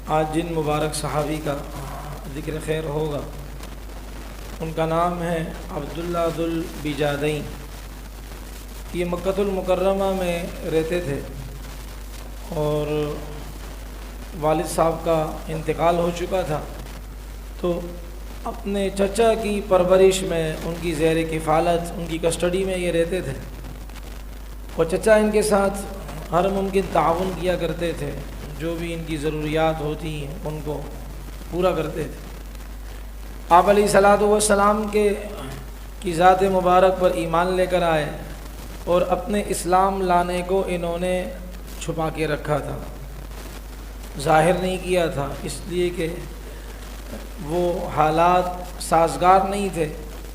آج جن مبارک صحابی کا ذکر خیر ہوگا ان کا نام ہے عبداللہ ذو البجادین۔ یہ مکۃ المکرمہ میں رہتے تھے اور والد صاحب کا انتقال ہو چکا تھا، تو اپنے چچا کی پرورش میں ان کی زیر کفالت ان کی کسٹڈی میں یہ رہتے تھے، اور چچا ان کے ساتھ ہر ممکن تعاون کیا کرتے تھے، جو بھی ان کی ضروریات ہوتی ہیں ان کو پورا کرتے تھے۔ آپ علیہ الصلوۃ والسلام کی ذات مبارک پر ایمان لے کر آئے اور اپنے اسلام لانے کو انہوں نے چھپا کے رکھا تھا، ظاہر نہیں کیا تھا، اس لیے کہ وہ حالات سازگار نہیں تھے،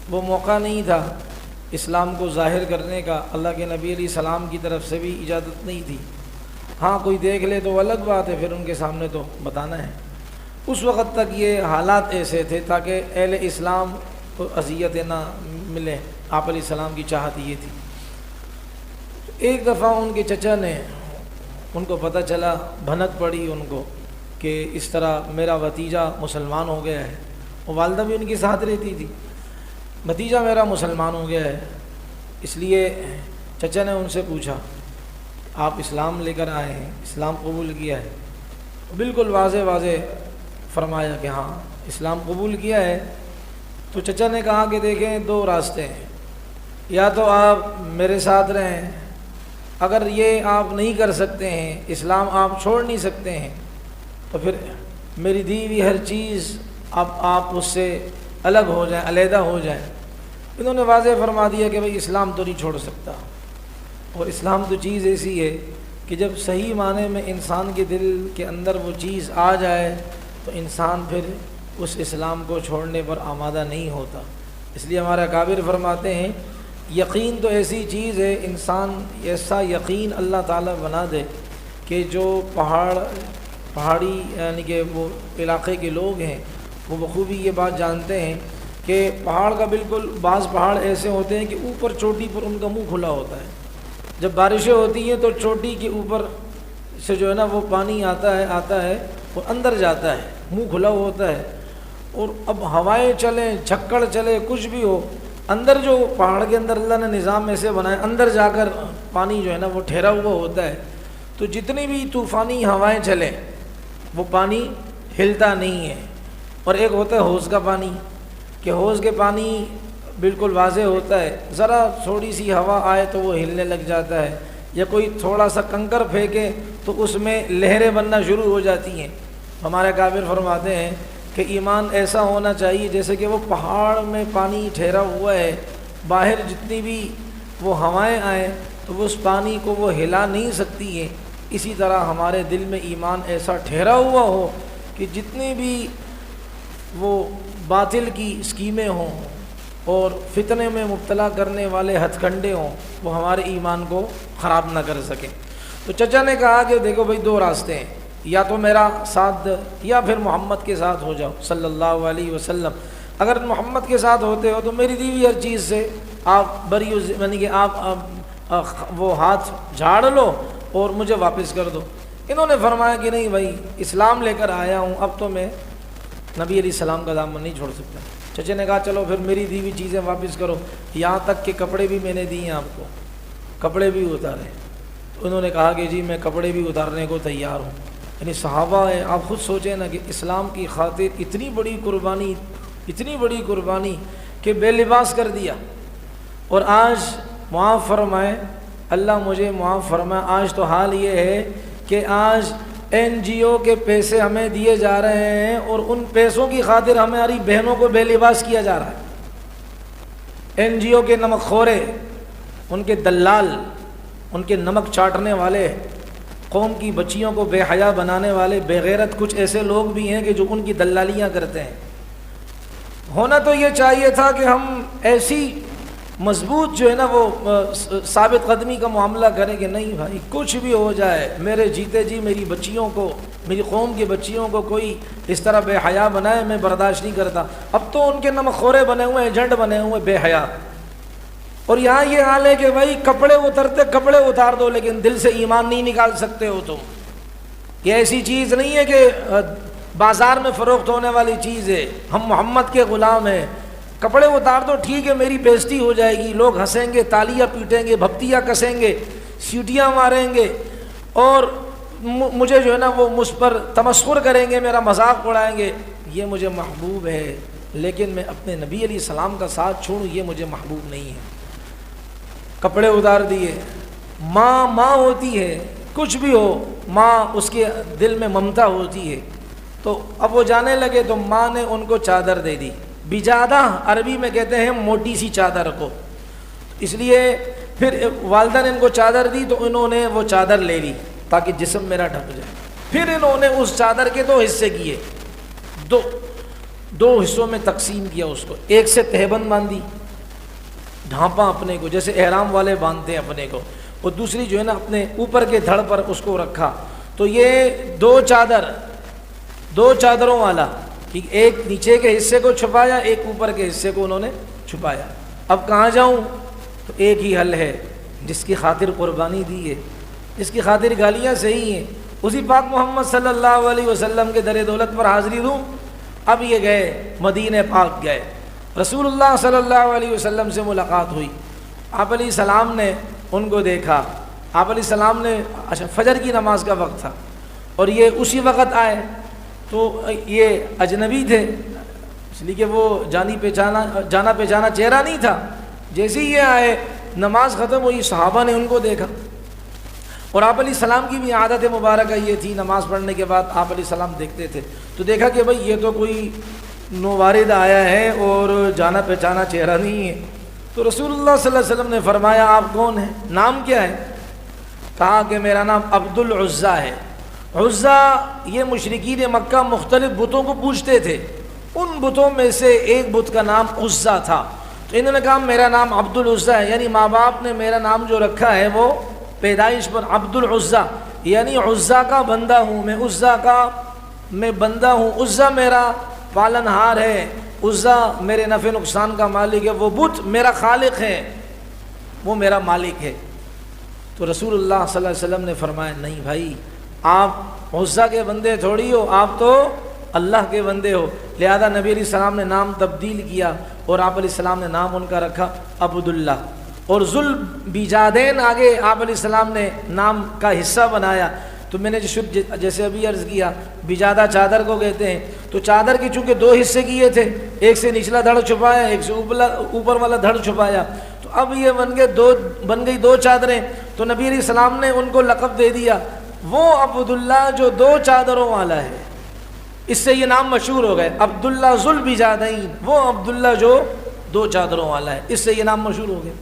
وہ موقع نہیں تھا اسلام کو ظاہر کرنے کا، اللہ کے نبی علیہ السلام کی طرف سے بھی اجازت نہیں تھی۔ ہاں کوئی دیکھ لے تو الگ بات ہے، پھر ان کے سامنے تو بتانا ہے۔ اس وقت تک یہ حالات ایسے تھے تاکہ اہل اسلام کو اذیت نہ ملے، آپ علیہ السلام کی چاہت یہ تھی۔ ایک دفعہ ان کے چچا نے، ان کو پتہ چلا، بھنک پڑی ان کو کہ اس طرح میرا بھتیجا مسلمان ہو گیا ہے، اور والدہ بھی ان کے ساتھ رہتی تھی، بھتیجا میرا مسلمان ہو گیا ہے۔ اس لیے چچا نے ان سے پوچھا آپ اسلام لے کر آئے ہیں، اسلام قبول کیا ہے؟ بالکل واضح فرمایا کہ ہاں اسلام قبول کیا ہے۔ تو چچا نے کہا کہ دیکھیں دو راستے ہیں، یا تو آپ میرے ساتھ رہیں، اگر یہ آپ نہیں کر سکتے ہیں، اسلام آپ چھوڑ نہیں سکتے ہیں، تو پھر میری دی ہوئی ہر چیز اب آپ اس سے الگ ہو جائیں، علیحدہ ہو جائیں۔ انہوں نے واضح فرما دیا کہ بھئی اسلام تو نہیں چھوڑ سکتا، اور اسلام تو چیز ایسی ہے کہ جب صحیح معنی میں انسان کے دل کے اندر وہ چیز آ جائے تو انسان پھر اس اسلام کو چھوڑنے پر آمادہ نہیں ہوتا۔ اس لیے ہمارے اکابر فرماتے ہیں یقین تو ایسی چیز ہے، انسان ایسا یقین اللہ تعالیٰ بنا دے کہ جو پہاڑی یعنی کہ وہ علاقے کے لوگ ہیں وہ بخوبی یہ بات جانتے ہیں کہ پہاڑ کا بالکل، بعض پہاڑ ایسے ہوتے ہیں کہ اوپر چوٹی پر ان کا منہ کھلا ہوتا ہے، جب بارشیں ہوتی ہیں تو چوٹی کے اوپر سے جو ہے نا وہ پانی آتا ہے وہ اندر جاتا ہے، منہ کھلا ہوتا ہے، اور اب ہوائیں چلیں، جھکڑ چلے، کچھ بھی ہو، اندر جو پہاڑ کے اندر اللہ نے نظام ایسے بنائے، اندر جا کر پانی جو ہے نا وہ ٹھہرا ہوا ہوتا ہے، تو جتنی بھی طوفانی ہوائیں چلیں وہ پانی ہلتا نہیں ہے۔ اور ایک ہوتا ہے حوض کا پانی، کہ حوض کے پانی بالکل واضح ہوتا ہے، ذرا تھوڑی سی ہوا آئے تو وہ ہلنے لگ جاتا ہے، یا کوئی تھوڑا سا کنکر پھینکے تو اس میں لہریں بننا شروع ہو جاتی ہیں۔ ہمارے کافر فرماتے ہیں کہ ایمان ایسا ہونا چاہیے جیسے کہ وہ پہاڑ میں پانی ٹھہرا ہوا ہے، باہر جتنی بھی وہ ہوائیں آئیں تو وہ اس پانی کو وہ ہلا نہیں سکتی ہیں۔ اسی طرح ہمارے دل میں ایمان ایسا ٹھہرا ہوا ہو کہ جتنی بھی وہ باطل کی اسکیمیں ہوں اور فتنے میں مبتلا کرنے والے ہتھ کنڈے ہوں وہ ہمارے ایمان کو خراب نہ کر سکیں۔ تو چچا نے کہا کہ دیکھو بھائی دو راستے ہیں، یا تو میرا ساتھ یا پھر محمد کے ساتھ ہو جاؤ صلی اللہ علیہ وسلم۔ اگر محمد کے ساتھ ہوتے ہو تو میری دی ہوئی ہر چیز سے آپ بری، یعنی کہ آپ وہ ہاتھ جھاڑ لو اور مجھے واپس کر دو۔ انہوں نے فرمایا کہ نہیں بھائی اسلام لے کر آیا ہوں، اب تو میں نبی علیہ السلام کا دامن نہیں چھوڑ سکتا۔ چچے نے کہا چلو پھر میری دی ہوئی چیزیں واپس کرو، یہاں تک کہ کپڑے بھی میں نے دیے ہیں آپ کو، کپڑے بھی اتارے۔ تو انہوں نے کہا کہ جی میں کپڑے بھی اتارنے کو تیار ہوں۔ یعنی صحابہ ہیں، آپ خود سوچیں نا کہ اسلام کی خاطر اتنی بڑی قربانی کہ بے لباس کر دیا۔ اور آج معاف فرمائے، اللہ مجھے معاف فرمائے، آج تو حال یہ ہے کہ آج NGO کے پیسے ہمیں دیے جا رہے ہیں اور ان پیسوں کی خاطر ہماری بہنوں کو بے لباس کیا جا رہا ہے۔ NGO کے نمک خورے، ان کے دلال، ان کے نمک چاٹنے والے، قوم کی بچیوں کو بے حیا بنانے والے بے غیرت کچھ ایسے لوگ بھی ہیں کہ جو ان کی دلالیاں کرتے ہیں۔ ہونا تو یہ چاہیے تھا کہ ہم ایسی مضبوط جو ہے نا وہ ثابت قدمی کا معاملہ کریں کہ نہیں بھائی کچھ بھی ہو جائے، میرے جیتے جی میری بچیوں کو، میری قوم کی بچیوں کو کوئی اس طرح بے حیا بنائے، میں برداشت نہیں کرتا۔ اب تو ان کے نمخورے بنے ہوئے، ایجنٹ بنے ہوئے بے حیا۔ اور یہاں یہ حال ہے کہ بھائی کپڑے اترتے، کپڑے اتار دو لیکن دل سے ایمان نہیں نکال سکتے ہو تم۔ یہ ایسی چیز نہیں ہے کہ بازار میں فروخت ہونے والی چیز ہے. ہم محمد کے غلام ہیں. کپڑے اتار دو ٹھیک ہے، میری بےزتی ہو جائے گی، لوگ ہنسیں گے، تالیاں پیٹیں گے، بھپتیاں کسیں گے، سیٹیاں ماریں گے، اور مجھے جو ہے نا وہ مجھ پر تمسخر کریں گے، میرا مذاق اڑائیں گے. یہ مجھے محبوب ہے، لیکن میں اپنے نبی علیہ السلام کا ساتھ چھوڑوں یہ مجھے محبوب نہیں ہے. کپڑے اتار دیے. ماں ہوتی ہے، کچھ بھی ہو، ماں اس کے دل میں ممتا ہوتی ہے. تو اب وہ جانے لگے تو ماں نے ان کو چادر دے دی. بجادہ عربی میں کہتے ہیں موٹی سی چادر کو. اس لیے پھر والدہ نے ان کو چادر دی تو انہوں نے وہ چادر لے لی تاکہ جسم میرا ڈھک جائے. پھر انہوں نے اس چادر کے 2 حصے کیے، دو حصوں میں تقسیم کیا اس کو. ایک سے تہبند باندھی، ڈھانپا اپنے کو جیسے احرام والے باندھتے ہیں اپنے کو، اور دوسری جو ہے نا اپنے اوپر کے دھڑ پر اس کو رکھا. تو یہ 2 چادروں والا، ایک نیچے کے حصے کو چھپایا، ایک اوپر کے حصے کو انہوں نے چھپایا. اب کہاں جاؤں؟ تو ایک ہی حل ہے، جس کی خاطر قربانی دی ہے، جس کی خاطر گالیاں صحیح ہیں، اسی پاک محمد صلی اللہ علیہ وسلم کے در دولت پر حاضری دوں. اب یہ گئے مدینہ پاک گئے، رسول اللہ صلی اللہ علیہ وسلم سے ملاقات ہوئی. آپ علیہ السلام نے ان کو دیکھا. آپ علیہ السلام نے فجر کی نماز کا وقت تھا اور یہ اسی وقت آئے. تو یہ اجنبی تھے، اس لیے کہ وہ جانا پہچانا چہرہ نہیں تھا. جیسے ہی یہ آئے، نماز ختم ہوئی، صحابہ نے ان کو دیکھا. اور آپ علیہ السلام کی بھی عادت مبارکہ یہ تھی، نماز پڑھنے کے بعد آپ علیہ السلام دیکھتے تھے. تو دیکھا کہ بھئی یہ تو کوئی نووارد آیا ہے اور جانا پہچانا چہرہ نہیں ہے. تو رسول اللہ صلی اللہ علیہ وسلم نے فرمایا آپ کون ہیں، نام کیا ہے؟ کہا کہ میرا نام عبد العزیٰ ہے. عزیٰ یہ مشرکین مکہ مختلف بتوں کو پوجتے تھے، ان بتوں میں سے ایک بت کا نام عزیٰ تھا. تو انہوں نے کہا میرا نام عبد العزیٰ ہے، یعنی ماں باپ نے میرا نام جو رکھا ہے وہ پیدائش پر عبد العزیٰ، یعنی عزیٰ کا بندہ ہوں میں، عزیٰ کا میں بندہ ہوں. عزیٰ میرا پالن ہار ہے، عزیٰ میرے نفع نقصان کا مالک ہے، وہ بت میرا خالق ہے، وہ میرا مالک ہے. تو رسول اللہ صلی اللہ علیہ وسلم نے فرمایا نہیں بھائی، آپ عزیٰ کے بندے تھوڑی ہو، آپ تو اللہ کے بندے ہو. لہذا نبی علیہ السلام نے نام تبدیل کیا اور آپ علیہ السلام نے نام ان کا رکھا عبداللہ. اور ذوالبجادین آگے آپ علیہ السلام نے نام کا حصہ بنایا. تو میں نے جیسے ابھی عرض کیا، بجادہ چادر کو کہتے ہیں. تو چادر کے چونکہ 2 حصے کیے تھے، ایک سے نچلا دھڑ چھپایا، ایک سے اوپر والا دھڑ چھپایا. تو اب یہ بن گئی 2 چادریں. تو نبی علیہ السلام نے ان کو لقب دے دیا وہ عبداللہ جو 2 چادروں والا ہے. اس سے یہ نام مشہور ہو گئے، عبداللہ ذوالبجادین، وہ عبداللہ جو 2 چادروں والا ہے، اس سے یہ نام مشہور ہو گئے.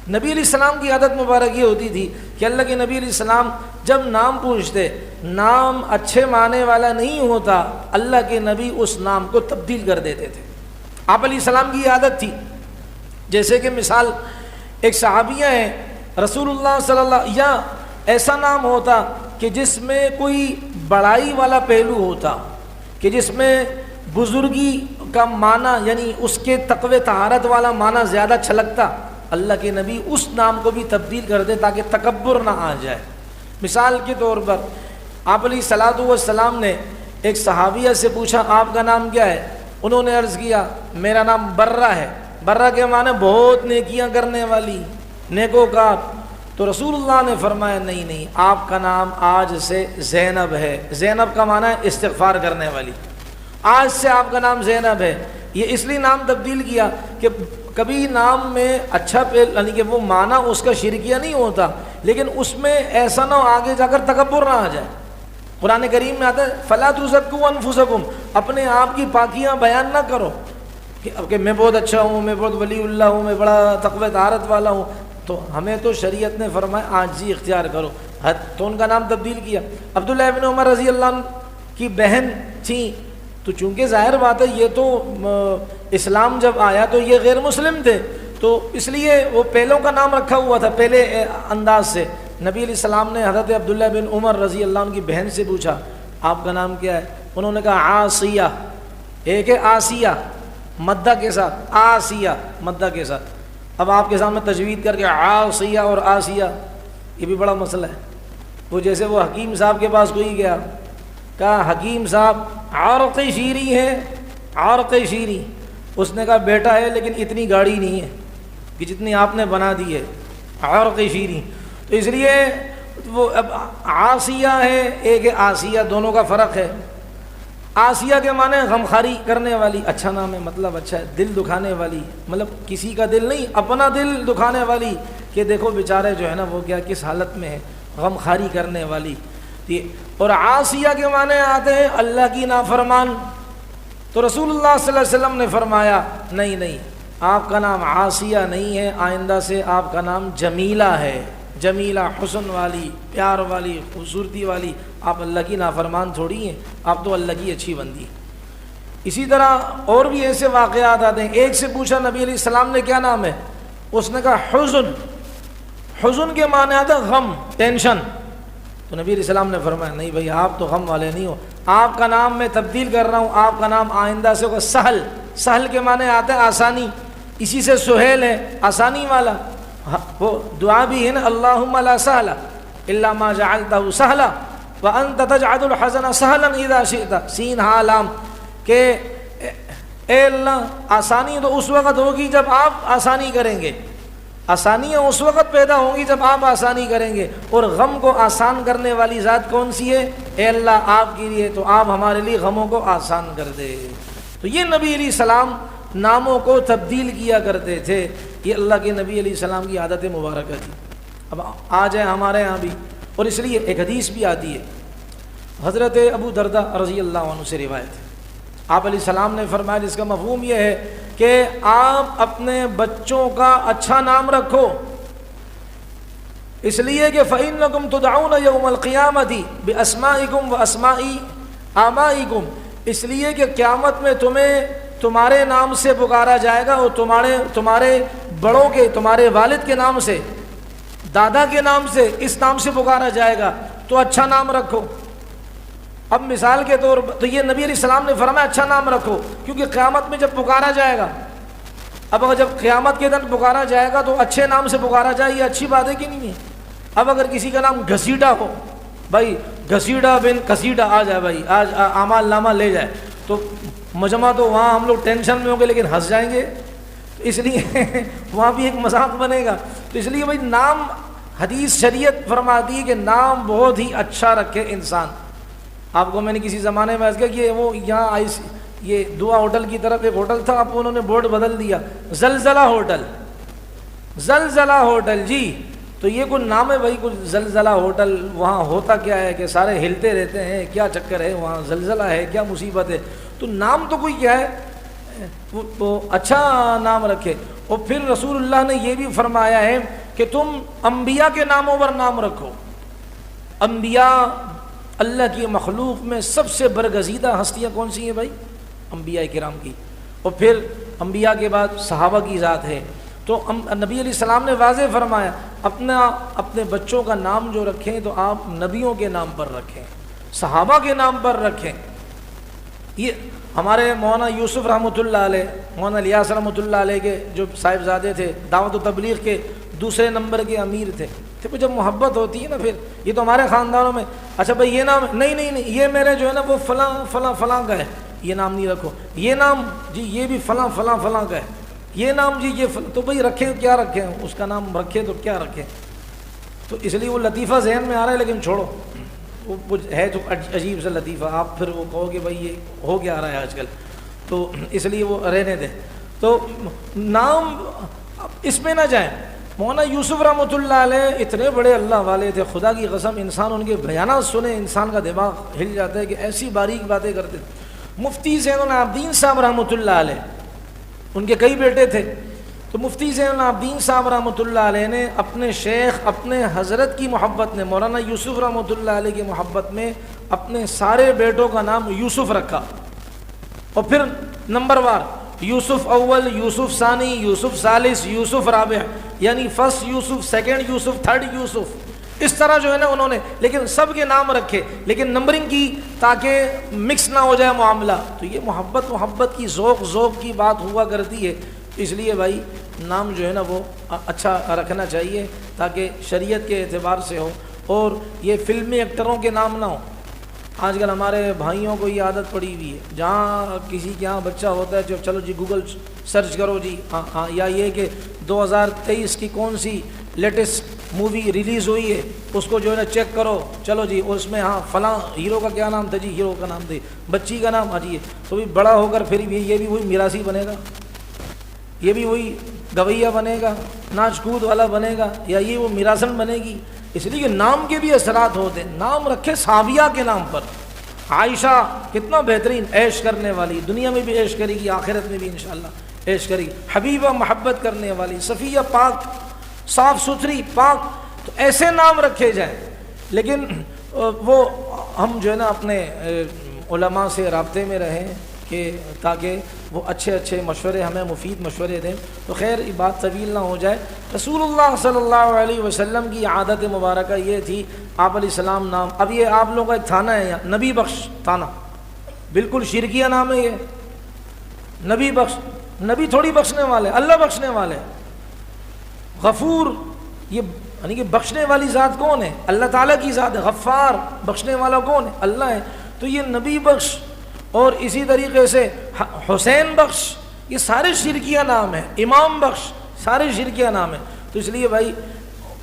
نبی علیہ السلام کی عادت مبارک یہ ہوتی تھی کہ اللہ کے نبی علیہ السلام جب نام پوچھتے، نام اچھے معنی والا نہیں ہوتا، اللہ کے نبی اس نام کو تبدیل کر دیتے تھے. آپ علیہ السلام کی عادت تھی. جیسے کہ مثال ایک صحابیہ ہیں، رسول اللہ صلی اللہ، یا ایسا نام ہوتا کہ جس میں کوئی بڑائی والا پہلو ہوتا، کہ جس میں بزرگی کا معنی یعنی اس کے تقوی طہارت والا معنی زیادہ چھلکتا، اللہ کے نبی اس نام کو بھی تبدیل کر دے تاکہ تکبر نہ آ جائے. مثال کے طور پر آپ علیہ الصلوۃ والسلام نے ایک صحابیہ سے پوچھا آپ کا نام کیا ہے؟ انہوں نے عرض کیا میرا نام برہ ہے. برہ کے معنی بہت نیکیاں کرنے والی، نیکوکار. تو رسول اللہ نے فرمایا نہیں، آپ کا نام آج سے زینب ہے. زینب کا معنی ہے استغفار کرنے والی. آج سے آپ کا نام زینب ہے. یہ اس لیے نام تبدیل کیا کہ کبھی نام میں اچھا یعنی کہ وہ معنی اس کا شرکیہ نہیں ہوتا، لیکن اس میں ایسا نہ ہو آگے جا کر تکبر نہ آ جائے. قرآن کریم میں آتا ہے فَلَا تُزَكُّوا أَنفُسَكُمْ، اپنے آپ کی پاکیاں بیان نہ کرو کہ میں بہت اچھا ہوں، میں بہت ولی اللہ ہوں، میں بڑا تقوی طہارت والا ہوں. تو ہمیں تو شریعت نے فرمایا عاجزی اختیار کرو. تو ان کا نام تبدیل کیا. عبداللہ ابن عمر رضی اللہ عنہ کی بہن تھیں، تو چونکہ ظاہر بات ہے یہ تو اسلام جب آیا تو یہ غیر مسلم تھے، تو اس لیے وہ پہلوں کا نام رکھا ہوا تھا پہلے انداز سے. نبی علیہ السلام نے حضرت عبداللہ بن عمر رضی اللہ عنہ کی بہن سے پوچھا آپ کا نام کیا ہے؟ انہوں نے کہا عاصیہ. ایک ہے آسیہ مدہ کے ساتھ، آسیہ مدہ کے ساتھ. اب آپ کے سامنے تجوید کر کے عاصیہ اور آسیہ، یہ بھی بڑا مسئلہ ہے. وہ جیسے وہ حکیم صاحب کے پاس کوئی گیا کہا حکیم صاحب عرق شیری ہے، عرق شیری. اس نے کہا بیٹا ہے لیکن اتنی گاڑی نہیں ہے کہ جتنی آپ نے بنا دی ہے، عرق شیری. تو اس لیے وہ اب آسیہ ہے، ایک ہے آسیہ، دونوں کا فرق ہے. آسیہ کے معنی غمخواری کرنے والی، اچھا نام ہے، مطلب اچھا ہے. دل دکھانے والی، مطلب کسی کا دل نہیں، اپنا دل دکھانے والی کہ دیکھو بیچارے جو ہے نا وہ کیا کس حالت میں ہے، غمخواری کرنے والی. اور عاصیہ کے معنی آتے ہیں اللہ کی نافرمان. تو رسول اللہ صلی اللہ علیہ وسلم نے فرمایا نہیں نہیں، آپ کا نام عاصیہ نہیں ہے، آئندہ سے آپ کا نام جمیلہ ہے. جمیلہ حسن والی، پیار والی، خوبصورتی والی. آپ اللہ کی نافرمان تھوڑی ہیں، آپ تو اللہ کی اچھی بندی. اسی طرح اور بھی ایسے واقعات آتے ہیں. ایک سے پوچھا نبی علیہ السلام نے کیا نام ہے، اس نے کہا حزن. حزن کے معنی آتا ہے غم، ٹینشن. تو نبی علیہ السلام نے فرمایا نہیں بھائی آپ تو غم والے نہیں ہو، آپ کا نام میں تبدیل کر رہا ہوں، آپ کا نام آئندہ سے ہوگا سہل. سہل کے معنی آتا ہے آسانی، اسی سے سہیل ہے آسانی والا. وہ دعا بھی ہے نا، اللہم لا سہل الا ما جعلتہ سہلا وانت تجعل الحزن سہلا اذا شئت. سین ہا لام، کہ اے اللہ آسانی تو اس وقت ہوگی جب آپ آسانی کریں گے، آسانیاں اس وقت پیدا ہوں گی جب آپ آسانی کریں گے. اور غم کو آسان کرنے والی ذات کون سی ہے؟ اے اللہ آپ کے لیے تو آپ ہمارے لیے غموں کو آسان کر دے. تو یہ نبی علیہ السلام ناموں کو تبدیل کیا کرتے تھے. یہ اللہ کے نبی علیہ السلام کی عادت مبارکہ تھی. اب آ جائے ہمارے ہاں بھی، اور اس لیے ایک حدیث بھی آتی ہے، حضرت ابو دردہ رضی اللہ عنہ سے روایت ہے. آپ علیہ السلام نے فرمایا، جس کا مفہوم یہ ہے کہ آپ اپنے بچوں کا اچھا نام رکھو، اس لیے کہ فَإِنَّكُمْ تُدْعَوْنَ يَوْمَ الْقِيَامَةِ بِأَسْمَائِكُمْ وَأَسْمَاءِ آبَائِكُمْ. اس لیے کہ قیامت میں تمہیں تمہارے نام سے پکارا جائے گا، اور تمہارے بڑوں کے، تمہارے والد کے نام سے، دادا کے نام سے، اس نام سے پکارا جائے گا. تو اچھا نام رکھو. اب مثال کے طور پر تو یہ نبی علیہ السلام نے فرمایا اچھا نام رکھو، کیونکہ قیامت میں جب پکارا جائے گا، اب اگر جب قیامت کے دن پکارا جائے گا تو اچھے نام سے پکارا جائے، یہ اچھی بات ہے کہ نہیں ہے؟ اب اگر کسی کا نام گھسیٹا ہو، بھائی گھسیٹا بن کسیٹا آ جائے، بھائی آج اعمال نامہ لے جائے، تو مجمع تو وہاں ہم لوگ ٹینشن میں ہوں گے لیکن ہنس جائیں گے، اس لیے وہاں بھی ایک مذاق بنے گا. تو اس لیے بھائی نام، حدیث شریعت فرماتی ہے کہ نام بہت ہی اچھا رکھے انسان. آپ کو میں نے کسی زمانے میں کہا کہ وہ یہاں یہ دعا ہوٹل کی طرف ایک ہوٹل تھا، اب انہوں نے بورڈ بدل دیا، زلزلہ ہوٹل. زلزلہ ہوٹل جی، تو یہ کوئی نام ہے بھائی، کچھ زلزلہ ہوٹل. وہاں ہوتا کیا ہے کہ سارے ہلتے رہتے ہیں، کیا چکر ہے وہاں، زلزلہ ہے کیا مصیبت ہے؟ تو نام تو کوئی کیا ہے، وہ اچھا نام رکھے. اور پھر رسول اللہ نے یہ بھی فرمایا ہے کہ تم انبیاء کے ناموں پر نام رکھو. انبیاء اللہ کی مخلوق میں سب سے برگزیدہ ہستیاں کون سی ہیں بھائی؟ انبیاء کرام کی. اور پھر انبیاء کے بعد صحابہ کی ذات ہے. تو نبی علیہ السلام نے واضح فرمایا اپنے بچوں کا نام جو رکھیں تو آپ نبیوں کے نام پر رکھیں، صحابہ کے نام پر رکھیں. یہ ہمارے مولانا یوسف رحمۃ اللہ علیہ، مولانا الیاس رحمۃ اللہ علیہ کے جو صاحبزادے تھے، دعوت و تبلیغ کے دوسرے نمبر کے امیر تھے. تو جب محبت ہوتی ہے نا، پھر یہ تو ہمارے خاندانوں میں، اچھا بھائی یہ نام نہیں یہ میرے جو ہے نا وہ فلاں فلاں فلاں کا ہے، یہ نام نہیں رکھو. یہ نام جی یہ بھی فلاں فلاں فلاں کا ہے، یہ نام جی یہ تو بھائی رکھیں کیا رکھیں، اس کا نام رکھیں تو کیا رکھیں. تو اس لیے وہ لطیفہ ذہن میں آ رہا ہے، لیکن چھوڑو، وہ ہے تو عجیب سا لطیفہ، آپ پھر وہ کہو کہ بھائی یہ ہو گیا آ رہا ہے آج کل، تو اس لیے وہ رہنے دیں. تو نام اس میں نہ جائیں. مولانا یوسف رحمۃ اللہ علیہ اتنے بڑے اللہ والے تھے، خدا کی قسم انسان ان کے بیانات سنے انسان کا دماغ ہل جاتا ہے کہ ایسی باریک باتیں کرتے. مفتی زین العابدین صاحب رحمۃ اللہ علیہ، ان کے کئی بیٹے تھے، تو مفتی زین العابدین صاحب رحمۃ اللہ علیہ نے اپنے شیخ، اپنے حضرت کی محبت میں، مولانا یوسف رحمۃ اللہ علیہ کی محبت میں اپنے سارے بیٹوں کا نام یوسف رکھا. اور پھر نمبر وار یوسف اول، یوسف ثانی، یوسف ثالث، یوسف رابع، یعنی فرسٹ یوسف، سیکنڈ یوسف، تھرڈ یوسف، اس طرح جو ہے نا انہوں نے، لیکن سب کے نام رکھے، لیکن نمبرنگ کی تاکہ مکس نہ ہو جائے معاملہ. تو یہ محبت کی ذوق کی بات ہوا کرتی ہے. اس لیے بھائی نام جو ہے نا وہ اچھا رکھنا چاہیے تاکہ شریعت کے اعتبار سے ہو. اور یہ فلمی ایکٹروں کے نام نہ ہو. آج کل ہمارے بھائیوں کو یہ عادت پڑی ہوئی ہے، جہاں کسی کے یہاں بچہ ہوتا ہے چلو جی گوگل سرچ کرو جی، ہاں یا یہ کہ 2023 کی کون سی لیٹسٹ مووی ریلیز ہوئی ہے اس کو جو ہے نا چیک کرو، چلو جی اس میں ہاں فلاں ہیرو کا کیا نام تھا جی، ہیرو کا نام تھے، بچی کا نام، ہاں جی تو بھی بڑا ہو کر پھر بھی یہ بھی وہی میراثی بنے گا، یہ بھی وہی گویہ بنے گا، ناچ کود والا بنے گا، یا یہ وہ میراثن بنے گی۔ اس لیے کہ نام کے بھی اثرات ہوتے ہیں، نام رکھے صحابیہ کے نام پر۔ عائشہ کتنا بہترین عیش کرنے والی، دنیا میں بھی عیش کرے گی، آخرت میں بھی انشاءاللہ عیش کرے گی، حبیبہ محبت کرنے والی، صفیہ پاک، صاف ستھری پاک، تو ایسے نام رکھے جائیں۔ لیکن وہ ہم جو ہے نا اپنے علماء سے رابطے میں رہیں کہ تاکہ وہ اچھے اچھے مشورے ہمیں مفید مشورے دیں۔ تو خیر یہ بات طویل نہ ہو جائے، رسول اللہ صلی اللہ علیہ وسلم کی عادت مبارکہ یہ تھی، آپ علیہ السلام نام، اب یہ آپ لوگوں کا ایک تھانہ ہے یہاں نبی بخش تھانہ، بالکل شرکیہ نام ہے یہ، نبی بخش، نبی تھوڑی بخشنے والے، اللہ بخشنے والے، غفور، یہ یعنی کہ بخشنے والی ذات کون ہے؟ اللہ تعالیٰ کی ذات ہے۔ غفار، بخشنے والا کون ہے؟ اللہ ہے۔ تو یہ نبی بخش اور اسی طریقے سے حسین بخش، یہ سارے شرکیہ نام ہیں، امام بخش، سارے شرکیہ نام ہیں۔ تو اس لیے بھائی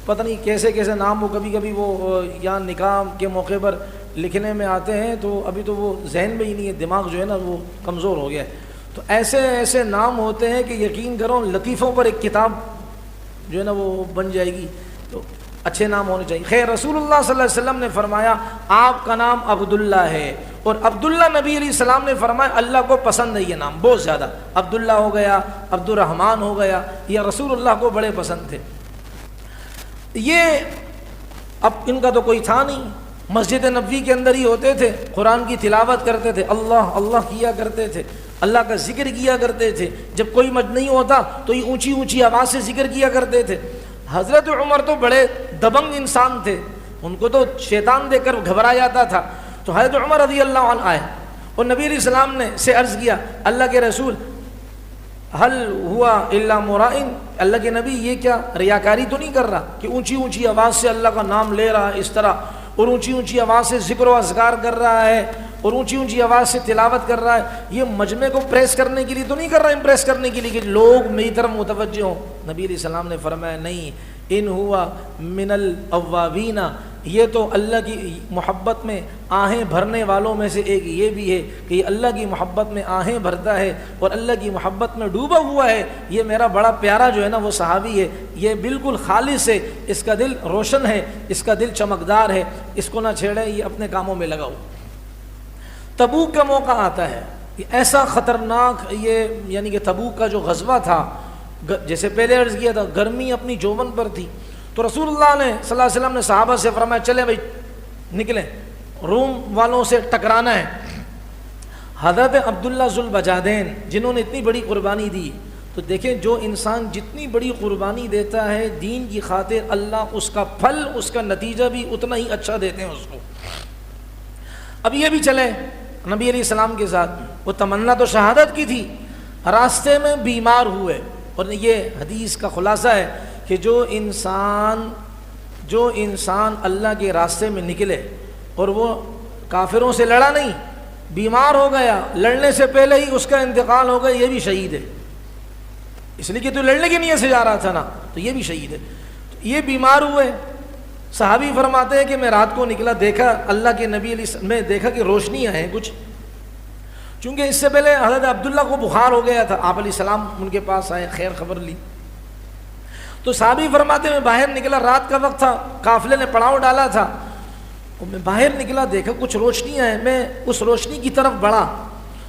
پتہ نہیں کیسے کیسے نام، وہ کبھی کبھی وہ یا نکاح کے موقع پر لکھنے میں آتے ہیں تو ابھی تو وہ ذہن میں ہی نہیں ہے، دماغ جو ہے نا وہ کمزور ہو گیا ہے۔ تو ایسے ایسے نام ہوتے ہیں کہ یقین کرو لطیفوں پر ایک کتاب جو ہے نا وہ بن جائے گی۔ تو اچھے نام ہونے چاہیے۔ خیر رسول اللہ صلی اللہ علیہ وسلم نے فرمایا آپ کا نام عبداللہ ہے، اور عبداللہ نبی علیہ السلام نے فرمایا اللہ کو پسند ہے یہ نام بہت زیادہ، عبداللہ ہو گیا، عبد الرحمن ہو گیا، یہ رسول اللہ کو بڑے پسند تھے۔ یہ اب ان کا تو کوئی تھا نہیں، مسجد نبوی کے اندر ہی ہوتے تھے، قرآن کی تلاوت کرتے تھے، اللہ اللہ کیا کرتے تھے، اللہ کا ذکر کیا کرتے تھے، جب کوئی مجھ نہیں ہوتا تو یہ اونچی اونچی آواز سے ذکر کیا کرتے تھے۔ حضرت عمر تو بڑے دبنگ انسان تھے، ان کو تو شیطان دیکھ کر گھبرا جاتا تھا۔ تو حضرت عمر رضی اللہ عنہ آئے اور نبی علیہ السلام نے سے عرض کیا اللہ کے رسول حل ہوا الا مرائن، اللہ کے نبی یہ کیا ریاکاری تو نہیں کر رہا کہ اونچی اونچی آواز سے اللہ کا نام لے رہا ہے اس طرح، اور اونچی اونچی آواز سے ذکر و اذکار کر رہا ہے، اور اونچی اونچی آواز سے تلاوت کر رہا ہے، یہ مجمع کو پریس کرنے کے لیے تو نہیں کر رہا، امپریس کرنے کے لیے کہ لوگ میری طرف متوجہ ہوں؟ نبی علیہ السلام نے فرمایا نہیں، ان ہوا من الاوابین، یہ تو اللہ کی محبت میں آہیں بھرنے والوں میں سے ایک یہ بھی ہے کہ یہ اللہ کی محبت میں آہیں بھرتا ہے اور اللہ کی محبت میں ڈوبا ہوا ہے۔ یہ میرا بڑا پیارا جو ہے نا وہ صحابی ہے، یہ بالکل خالص ہے، اس کا دل روشن ہے، اس کا دل چمکدار ہے، اس کو نہ چھیڑے، یہ اپنے کاموں میں لگاؤ۔ تبوک کا موقع آتا ہے، ایسا خطرناک یہ یعنی کہ تبوک کا جو غزوہ تھا، جیسے پہلے عرض کیا تھا گرمی اپنی جوبن پر تھی، تو رسول اللہ نے صلی اللہ علیہ وسلم نے صحابہ سے فرمایا چلیں بھائی نکلیں، روم والوں سے ٹکرانا ہے۔ حضرت عبداللہ ذوالبجادین جنہوں نے اتنی بڑی قربانی دی، تو دیکھیں جو انسان جتنی بڑی قربانی دیتا ہے دین کی خاطر، اللہ اس کا پھل، اس کا نتیجہ بھی اتنا ہی اچھا دیتے ہیں اس کو۔ اب یہ بھی چلے نبی علیہ السلام کے ساتھ، وہ تمنا تو شہادت کی تھی، راستے میں بیمار ہوئے، اور یہ حدیث کا خلاصہ ہے کہ جو انسان اللہ کے راستے میں نکلے اور وہ کافروں سے لڑا نہیں، بیمار ہو گیا، لڑنے سے پہلے ہی اس کا انتقال ہو گیا، یہ بھی شہید ہے، اس لیے کہ تو لڑنے کی نیت سے جا رہا تھا نا، تو یہ بھی شہید ہے۔ تو یہ بیمار ہوئے، صحابی فرماتے ہیں کہ میں رات کو نکلا، دیکھا اللہ کے نبی علیہ السلام، میں دیکھا کہ روشنیاں ہیں کچھ، چونکہ اس سے پہلے حضرت عبداللہ کو بخار ہو گیا تھا، آپ علیہ السلام ان کے پاس آئے، خیر خبر لی، تو صحابی فرماتے ہیں میں باہر نکلا، رات کا وقت تھا، قافلے نے پڑاؤ ڈالا تھا، اور میں باہر نکلا، دیکھا کچھ روشنیاں ہیں، میں اس روشنی کی طرف بڑھا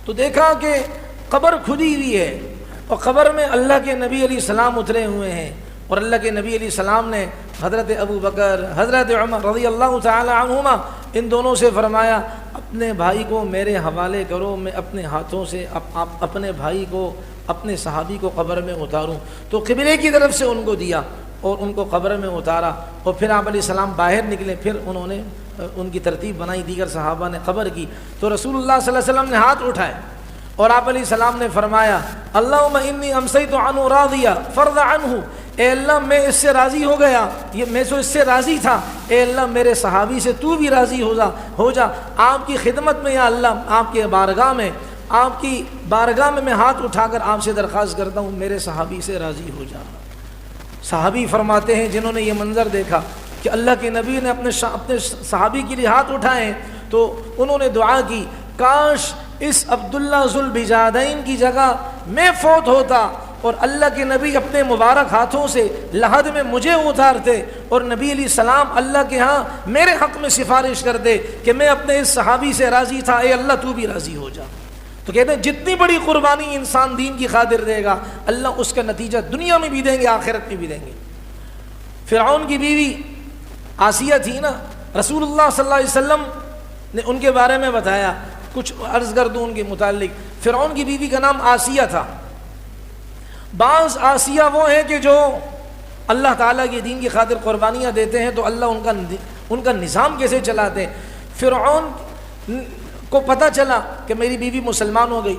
تو دیکھا کہ قبر کھدی ہوئی ہے، اور قبر میں اللہ کے نبی علیہ السلام اترے ہوئے ہیں، اور اللہ کے نبی علیہ السلام نے حضرت ابو بکر، حضرت عمر رضی اللہ تعالی عنہما، ان دونوں سے فرمایا اپنے بھائی کو میرے حوالے کرو، میں اپنے ہاتھوں سے اپنے بھائی کو، اپنے صحابی کو قبر میں اتاروں۔ تو قبلے کی طرف سے ان کو دیا اور ان کو قبر میں اتارا، اور پھر آپ علیہ السلام باہر نکلے، پھر انہوں نے ان کی ترتیب بنائی، دیگر صحابہ نے قبر کی، تو رسول اللہ صلی اللہ علیہ وسلم نے ہاتھ اٹھائے اور آپ علیہ السلام نے فرمایا اللہم انی امسیت عنہ راضیہ فرض عنہ، اے اللہ میں اس سے راضی ہو گیا، یہ میں تو اس سے راضی تھا، اے اللہ میرے صحابی سے تو بھی راضی ہو جا، آپ کی خدمت میں یا اللہ آپ کے بارگاہ میں، آپ کی بارگاہ میں میں ہاتھ اٹھا کر آپ سے درخواست کرتا ہوں میرے صحابی سے راضی ہو جا۔ صحابی فرماتے ہیں جنہوں نے یہ منظر دیکھا کہ اللہ کے نبی نے اپنے صحابی کے لیے ہاتھ اٹھائے تو انہوں نے دعا کی، کاش اس عبداللہ ذو البجادین کی جگہ میں فوت ہوتا اور اللہ کے نبی اپنے مبارک ہاتھوں سے لحد میں مجھے اتارتے اور نبی علیہ السلام اللہ کے ہاں میرے حق میں سفارش کرتے کہ میں اپنے اس صحابی سے راضی تھا، اے اللہ تو بھی راضی ہو جا۔ تو کہتے ہیں جتنی بڑی قربانی انسان دین کی خاطر دے گا اللہ اس کا نتیجہ دنیا میں بھی دیں گے آخرت میں بھی دیں گے۔ فرعون کی بیوی آسیہ تھی نا، رسول اللہ صلی اللہ علیہ وسلم نے ان کے بارے میں بتایا، کچھ عرض کر دوں ان کے متعلق۔ فرعون کی بیوی کا نام آسیہ تھا۔ بعض آسیہ وہ ہیں کہ جو اللہ تعالیٰ کے دین کی خاطر قربانیاں دیتے ہیں تو اللہ ان کا نظام کیسے چلاتے ہیں۔ فرعون کو پتہ چلا کہ میری بیوی مسلمان ہو گئی،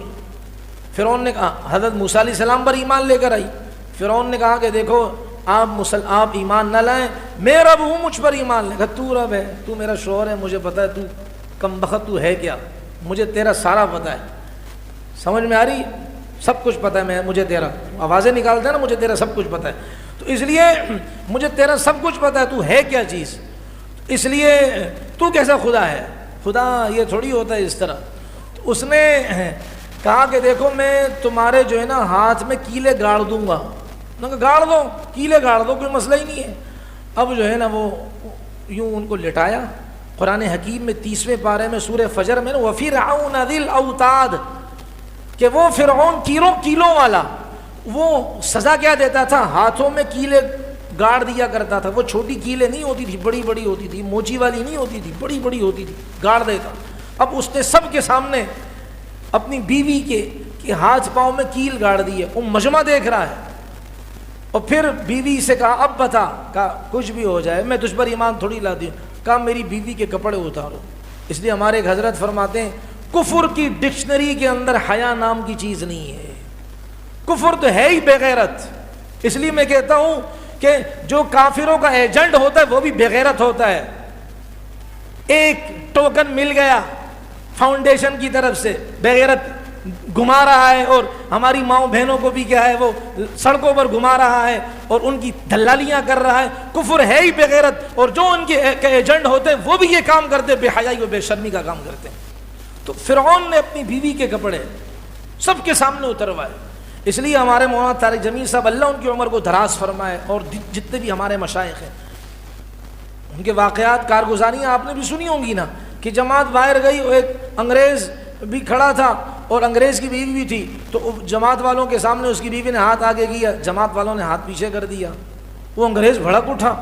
فرعون نے کہا حضرت موسیٰ علیہ السلام پر ایمان لے کر آئی، فرعون نے کہا کہ دیکھو آپ ایمان نہ لائیں، میں رب ہوں مجھ پر ایمان لے۔ کہا تو رب ہے، تو میرا شوہر ہے، مجھے پتہ ہے تو کم بخت تو ہے کیا، مجھے تیرا سارا پتہ ہے، سمجھ میں آ رہی، سب کچھ پتہ ہے، مجھے تیرا آوازیں نکالتا ہے نا، مجھے تیرا سب کچھ پتہ ہے، تو اس لیے مجھے تیرا سب کچھ پتہ ہے، تو ہے کیا چیز، اس لیے تو کیسا خدا ہے، خدا یہ تھوڑی ہوتا ہے اس طرح۔ تو اس نے کہا کہ دیکھو میں تمہارے جو ہے نا ہاتھ میں کیلے گاڑ دوں گا۔ گاڑ دو، کیلے گاڑ دو، کوئی مسئلہ ہی نہیں ہے۔ اب جو ہے نا وہ یوں ان کو لٹایا۔ قرآن حکیم میں 30ویں پارے میں سورہ فجر میں وَفِرْعَوْنَ ذِي الْأَوْتَادِ کہ وہ فرعون کیلوں والا، وہ سزا کیا دیتا تھا، ہاتھوں میں کیلے گاڑ دیا کرتا تھا۔ وہ چھوٹی کیلے نہیں ہوتی تھی، بڑی بڑی ہوتی تھی، موچی والی نہیں ہوتی تھی، بڑی بڑی ہوتی تھی، گاڑ دیتا۔ اب اس نے سب کے سامنے اپنی بیوی کے ہاتھ پاؤں میں کیل گاڑ دیے، وہ مجمع دیکھ رہا ہے۔ اور پھر بیوی سے کہا اب بتا، کہا کچھ بھی ہو جائے میں تجھ پر ایمان تھوڑی لا دی، کہا میری بیوی کے کپڑے اتارو۔ اس لیے ہمارے ایک حضرت فرماتے ہیں کفر کی ڈکشنری کے اندر حیا نام کی چیز نہیں ہے، کفر تو ہے ہی بے غیرت۔ اس لیے میں کہتا ہوں کہ جو کافروں کا ایجنٹ ہوتا ہے وہ بھی بے غیرت ہوتا ہے۔ ایک ٹوکن مل گیا فاؤنڈیشن کی طرف سے، بے غیرت گھما رہا ہے اور ہماری ماؤں بہنوں کو بھی کیا ہے وہ سڑکوں پر گھما رہا ہے اور ان کی دلالیاں کر رہا ہے، کفر ہے ہی بے غیرت۔ اور جو ان کے ایجنٹ ہوتے ہیں وہ بھی یہ کام کرتے، بے حیائی و بے شرمی کا کام کرتے ہیں۔ تو فرعون نے اپنی بیوی کے کپڑے سب کے سامنے اتروائے۔ اس لیے ہمارے مولانا طارق جمیل صاحب اللہ ان کی عمر کو دراز فرمائے، اور جتنے بھی ہمارے مشائخ ہیں ان کے واقعات کارگزاریاں آپ نے بھی سنی ہوں گی نا، کہ جماعت باہر گئی، ایک انگریز بھی کھڑا تھا اور انگریز کی بیوی بھی تھی، تو جماعت والوں کے سامنے اس کی بیوی نے ہاتھ آگے کیا، جماعت والوں نے ہاتھ پیچھے کر دیا۔ وہ انگریز بھڑک اٹھا،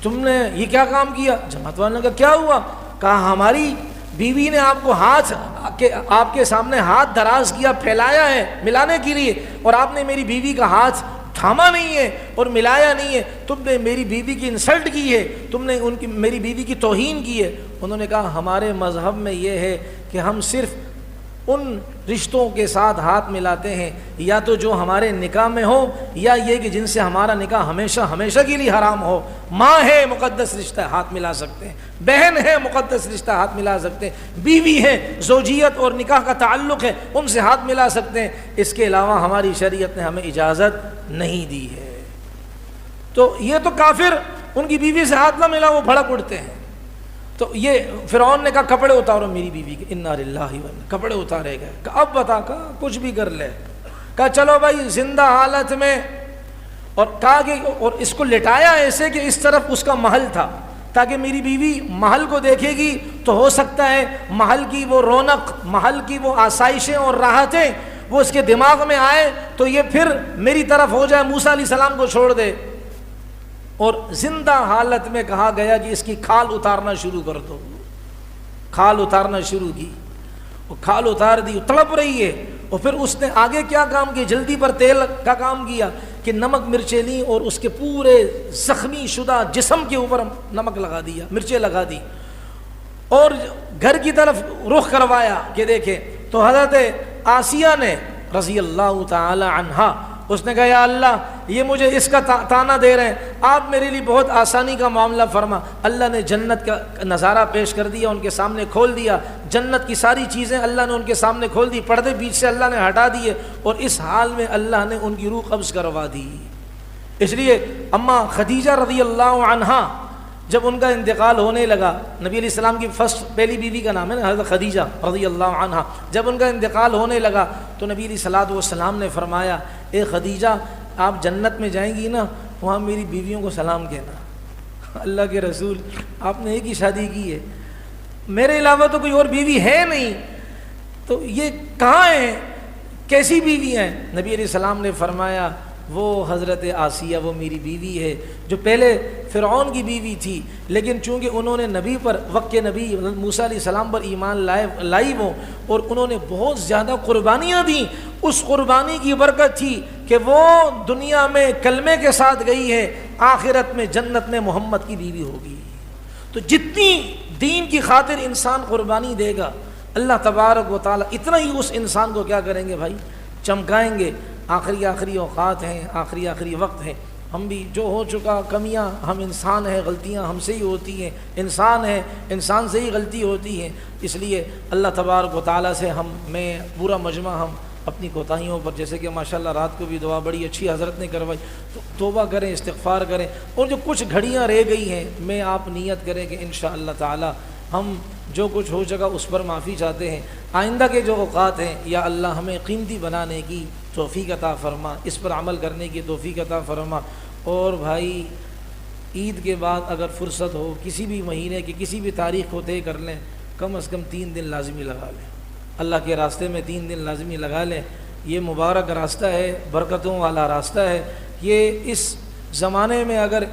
تم نے یہ کیا کام کیا؟ جماعت والوں نے کہا کیا ہوا؟ کہا ہماری بیوی نے آپ کے سامنے ہاتھ دراز کیا، پھیلایا ہے ملانے کے لیے، اور آپ نے میری بیوی کا ہاتھ تھاما نہیں ہے اور ملایا نہیں ہے، تم نے میری بیوی کی انسلٹ کی ہے، تم نے میری بیوی کی توہین کی ہے۔ انہوں نے کہا ہمارے مذہب میں یہ ہے کہ ہم صرف ان رشتوں کے ساتھ ہاتھ ملاتے ہیں یا تو جو ہمارے نکاح میں ہو، یا یہ کہ جن سے ہمارا نکاح ہمیشہ ہمیشہ کے لیے حرام ہو۔ ماں ہے مقدس رشتہ ہاتھ ملا سکتے ہیں، بہن ہے مقدس رشتہ ہاتھ ملا سکتے ہیں، بیوی ہے زوجیت اور نکاح کا تعلق ہے ان سے ہاتھ ملا سکتے ہیں، اس کے علاوہ ہماری شریعت نے ہمیں اجازت نہیں دی ہے۔ تو یہ تو کافر ان کی بیوی سے ہاتھ نہ ملا وہ بھڑک اٹھتے ہیں۔ تو یہ فرعون نے کہا کپڑے اتارو میری بیوی کے، انا للہ و انا، کپڑے اتارے گئے۔ کہا اب بتا، کہا کچھ بھی کر لے، کہا چلو بھائی زندہ حالت میں، اور کہا کہ اور اس کو لٹایا ایسے کہ اس طرف اس کا محل تھا تاکہ میری بیوی محل کو دیکھے گی تو ہو سکتا ہے محل کی وہ رونق، محل کی وہ آسائشیں اور راحتیں وہ اس کے دماغ میں آئے تو یہ پھر میری طرف ہو جائے، موسیٰ علیہ السلام کو چھوڑ دے۔ اور زندہ حالت میں کہا گیا کہ اس کی کھال اتارنا شروع کر دو۔ کھال اتارنا شروع کی، وہ کھال اتار دی، تڑپ رہی ہے۔ اور پھر اس نے آگے کیا کام کیا، جلدی پر تیل کا کام کیا کہ نمک مرچیں لیں اور اس کے پورے زخمی شدہ جسم کے اوپر نمک لگا دیا، مرچیں لگا دی، اور گھر کی طرف رخ کروایا کہ دیکھیں۔ تو حضرت آسیہ نے رضی اللہ تعالی عنہا اس نے کہا یا اللہ یہ مجھے اس کا تانا دے رہے ہیں، آپ میرے لیے بہت آسانی کا معاملہ فرما۔ اللہ نے جنت کا نظارہ پیش کر دیا، ان کے سامنے کھول دیا، جنت کی ساری چیزیں اللہ نے ان کے سامنے کھول دی، پردے بیچ سے اللہ نے ہٹا دیے، اور اس حال میں اللہ نے ان کی روح قبض کروا دی۔ اس لیے اماں خدیجہ رضی اللہ عنہا جب ان کا انتقال ہونے لگا، نبی علیہ السلام کی پہلی بیوی کا نام ہے نا حضرت خدیجہ رضی اللہ عنہا، جب ان کا انتقال ہونے لگا تو نبی علیہ السلام نے فرمایا اے خدیجہ آپ جنت میں جائیں گی نا، وہاں میری بیویوں کو سلام کہنا۔ اللہ کے رسول آپ نے ایک ہی شادی کی ہے، میرے علاوہ تو کوئی اور بیوی ہے نہیں، تو یہ کہاں ہیں، کیسی بیوی ہیں؟ نبی علیہ السلام نے فرمایا وہ حضرت آسیہ وہ میری بیوی ہے، جو پہلے فرعون کی بیوی تھی، لیکن چونکہ انہوں نے نبی پر، وقت کے نبی موسیٰ علیہ السلام پر ایمان لائی وہ، اور انہوں نے بہت زیادہ قربانیاں دیں، اس قربانی کی برکت تھی کہ وہ دنیا میں کلمے کے ساتھ گئی ہے، آخرت میں جنت میں محمد کی بیوی ہوگی۔ تو جتنی دین کی خاطر انسان قربانی دے گا، اللہ تبارک و تعالیٰ اتنا ہی اس انسان کو کیا کریں گے بھائی، چمکائیں گے۔ آخری اوقات ہیں، آخری وقت ہے، ہم بھی جو ہو چکا کمیاں، ہم انسان ہیں، غلطیاں ہم سے ہی ہوتی ہیں، انسان ہے، انسان سے ہی غلطی ہوتی ہے، اس لیے اللہ تبارک و تعالیٰ سے میں پورا مجمع ہم اپنی کوتاہیوں پر، جیسے کہ ماشاءاللہ رات کو بھی دعا بڑی اچھی حضرت نے کروائی، تو توبہ کریں، استغفار کریں، اور جو کچھ گھڑیاں رہ گئی ہیں میں آپ نیت کریں کہ انشاءاللہ تعالیٰ ہم جو کچھ ہو چکا اس پر معافی چاہتے ہیں، آئندہ کے جو اوقات ہیں یا اللہ ہمیں قیمتی بنانے کی توفیق عطا فرما، اس پر عمل کرنے کی توفیق عطا فرما۔ اور بھائی عید کے بعد اگر فرصت ہو، کسی بھی مہینے کی کسی بھی تاریخ کو طے کر لیں، کم از کم 3 دن لازمی لگا لیں، اللہ کے راستے میں 3 دن لازمی لگا لیں۔ یہ مبارک راستہ ہے، برکتوں والا راستہ ہے۔ یہ اس زمانے میں اگر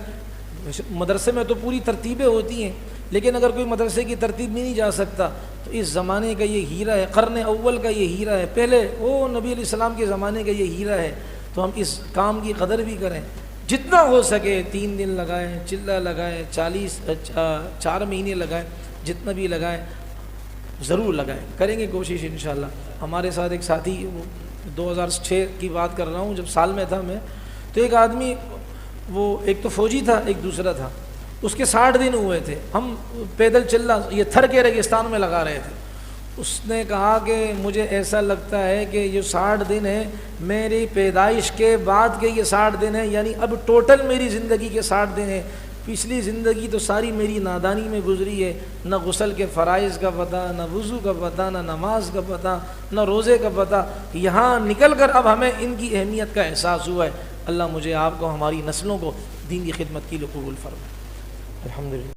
مدرسے میں تو پوری ترتیبیں ہوتی ہیں، لیکن اگر کوئی مدرسے کی ترتیب میں نہیں جا سکتا تو اس زمانے کا یہ ہیرا ہے، قرن اول کا یہ ہیرا ہے، پہلے وہ نبی علیہ السلام کے زمانے کا یہ ہیرا ہے، تو ہم اس کام کی قدر بھی کریں، جتنا ہو سکے 3 دن لگائیں، چلہ لگائیں، 4 مہینے لگائیں، جتنا بھی لگائیں ضرور لگائیں، کریں گے کوشش انشاءاللہ۔ ہمارے ساتھ ایک ساتھی، 2006 کی بات کر رہا ہوں، جب سال میں تھا میں، تو ایک آدمی، وہ ایک تو فوجی تھا، ایک دوسرا تھا، اس کے 60 دن ہوئے تھے، ہم پیدل چلنا یہ تھر کے ریگستان میں لگا رہے تھے۔ اس نے کہا کہ مجھے ایسا لگتا ہے کہ یہ 60 دن ہیں میری پیدائش کے بعد کے یہ 60 دن ہیں، یعنی اب ٹوٹل میری زندگی کے 60 دن ہیں، پچھلی زندگی تو ساری میری نادانی میں گزری ہے، نہ غسل کے فرائض کا پتہ، نہ وضو کا پتہ، نہ نماز کا پتہ، نہ روزے کا پتہ، یہاں نکل کر اب ہمیں ان کی اہمیت کا احساس ہوا ہے۔ اللہ مجھے آپ کو، ہماری نسلوں کو دین کی خدمت کے لیے قبول فرمائے۔ الحمدللہ۔